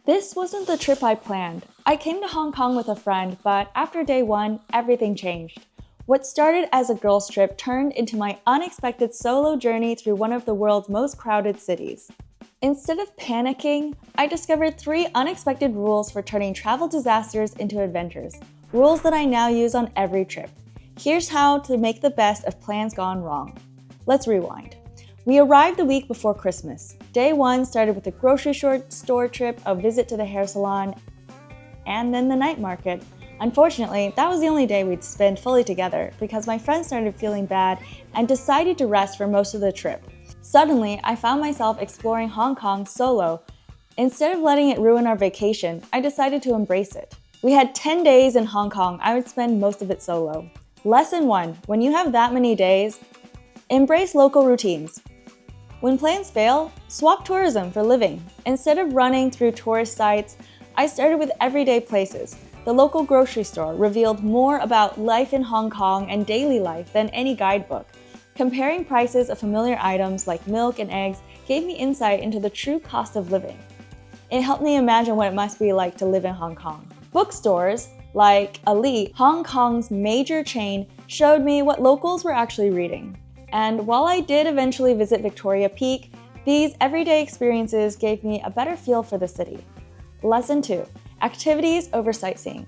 This wasn't the trip I planned. I came to Hong Kong with a friend, but after day one, everything changed. What started as a girls' trip turned into my unexpected solo journey through one of the world's most crowded cities. Instead of panicking, I discovered 3 unexpected rules for turning travel disasters into adventures. Rules that I now use on every trip. Here's how to make the best of plans gone wrong. Let's rewind. We arrived the week before Christmas. Day 1 started with a grocery store trip, a visit to the hair salon, and then the night market. Unfortunately, that was the only day we'd spend fully together because my friend started feeling bad and decided to rest for most of the trip. Suddenly, I found myself exploring Hong Kong solo. Instead of letting it ruin our vacation, I decided to embrace it. We had 10 days in Hong Kong. I would spend most of it solo. Lesson 1. When you have that many days, embrace local routines. When plans fail, swap tourism for living. Instead of running through tourist sites, I started with everyday places. The local grocery store revealed more about life in Hong Kong and daily life than any guidebook. Comparing prices of familiar items like milk and eggs gave me insight into the true cost of living. It helped me imagine what it must be like to live in Hong Kong. Bookstores, like Elite, Hong Kong's major chain, showed me what locals were actually reading. And while I did eventually visit Victoria Peak, these everyday experiences gave me a better feel for the city. Lesson 2. Activities over sightseeing.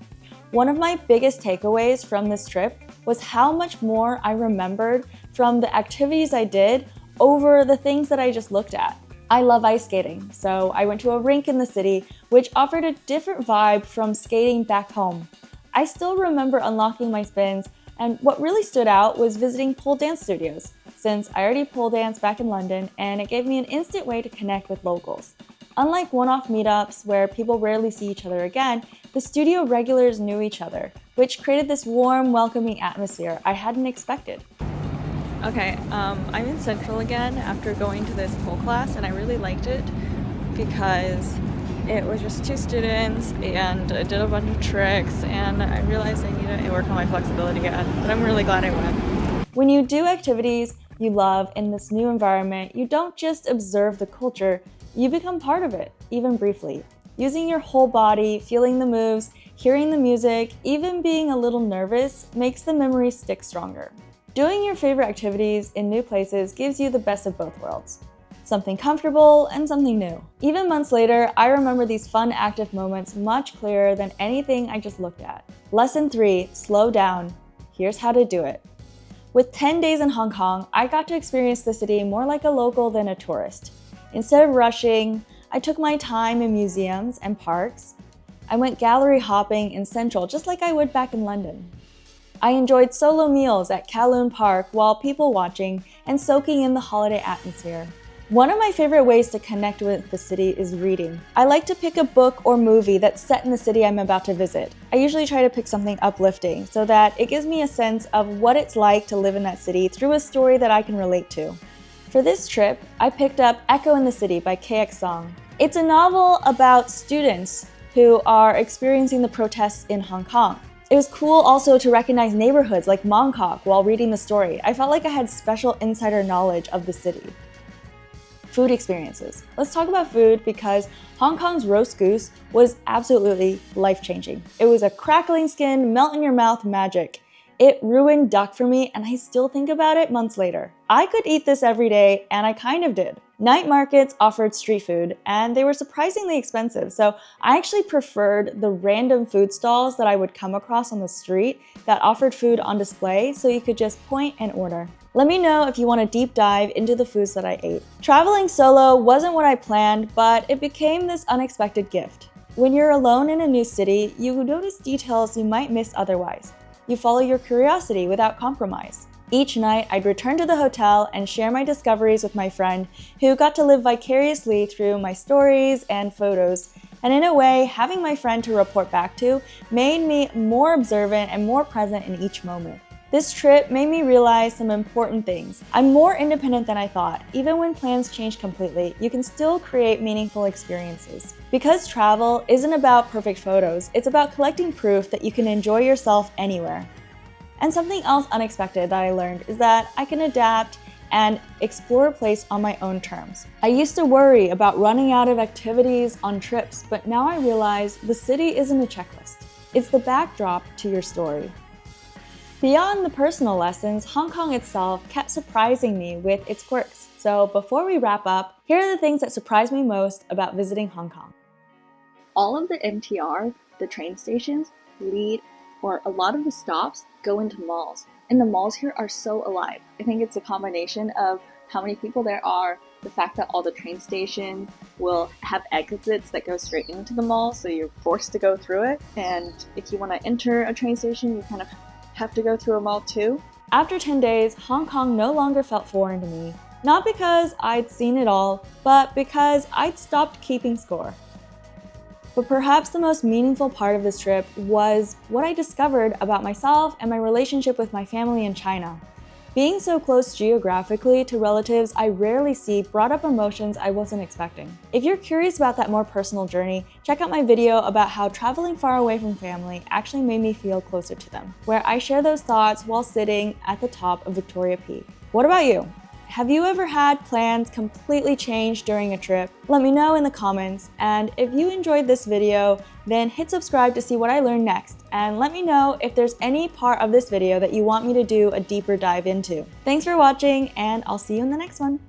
One of my biggest takeaways from this trip was how much more I remembered from the activities I did over the things that I just looked at. I love ice skating, so I went to a rink in the city, which offered a different vibe from skating back home. I still remember unlocking my spins, and what really stood out was visiting pole dance studios, since I already pole danced back in London and it gave me an instant way to connect with locals. Unlike one-off meetups where people rarely see each other again, the studio regulars knew each other, which created this warm, welcoming atmosphere I hadn't expected. Okay, I'm in Central again after going to this pole class, and I really liked it because it was just 2 students and I did a bunch of tricks, and I realized I needed to work on my flexibility again, but I'm really glad I went. When you do activities you love in this new environment, you don't just observe the culture, you become part of it, even briefly. Using your whole body, feeling the moves, hearing the music, even being a little nervous makes the memories stick stronger. Doing your favorite activities in new places gives you the best of both worlds. Something comfortable and something new. Even months later, I remember these fun, active moments much clearer than anything I just looked at. Lesson 3, slow down. Here's how to do it. With 10 days in Hong Kong, I got to experience the city more like a local than a tourist. Instead of rushing, I took my time in museums and parks. I went gallery hopping in Central just like I would back in London. I enjoyed solo meals at Kowloon Park while people watching and soaking in the holiday atmosphere. One of my favorite ways to connect with the city is reading. I like to pick a book or movie that's set in the city I'm about to visit. I usually try to pick something uplifting so that it gives me a sense of what it's like to live in that city through a story that I can relate to. For this trip, I picked up Echo in the City by KX Song. It's a novel about students who are experiencing the protests in Hong Kong. It was cool also to recognize neighborhoods like Mongkok while reading the story. I felt like I had special insider knowledge of the city. Food experiences. Let's talk about food because Hong Kong's roast goose was absolutely life-changing. It was a crackling skin, melt-in-your-mouth magic. It ruined duck for me, and I still think about it months later. I could eat this every day, and I kind of did. Night markets offered street food, and they were surprisingly expensive, so I actually preferred the random food stalls that I would come across on the street that offered food on display so you could just point and order. Let me know if you want a deep dive into the foods that I ate. Traveling solo wasn't what I planned, but it became this unexpected gift. When you're alone in a new city, you notice details you might miss otherwise. You follow your curiosity without compromise. Each night, I'd return to the hotel and share my discoveries with my friend, who got to live vicariously through my stories and photos. And in a way, having my friend to report back to made me more observant and more present in each moment. This trip made me realize some important things. I'm more independent than I thought. Even when plans change completely, you can still create meaningful experiences. Because travel isn't about perfect photos, it's about collecting proof that you can enjoy yourself anywhere. And something else unexpected that I learned is that I can adapt and explore a place on my own terms. I used to worry about running out of activities on trips, but now I realize the city isn't a checklist. It's the backdrop to your story. Beyond the personal lessons, Hong Kong itself kept surprising me with its quirks. So before we wrap up, here are the things that surprised me most about visiting Hong Kong. All of the MTR, the train stations, or a lot of the stops go into malls. And the malls here are so alive. I think it's a combination of how many people there are, the fact that all the train stations will have exits that go straight into the mall, so you're forced to go through it. And if you want to enter a train station, you kind of have to go through a mall too. After 10 days, Hong Kong no longer felt foreign to me. Not because I'd seen it all, but because I'd stopped keeping score. But perhaps the most meaningful part of this trip was what I discovered about myself and my relationship with my family in China. Being so close geographically to relatives I rarely see brought up emotions I wasn't expecting. If you're curious about that more personal journey, check out my video about how traveling far away from family actually made me feel closer to them, where I share those thoughts while sitting at the top of Victoria Peak. What about you? Have you ever had plans completely change during a trip? Let me know in the comments, and if you enjoyed this video, then hit subscribe to see what I learn next, and let me know if there's any part of this video that you want me to do a deeper dive into. Thanks for watching, and I'll see you in the next one.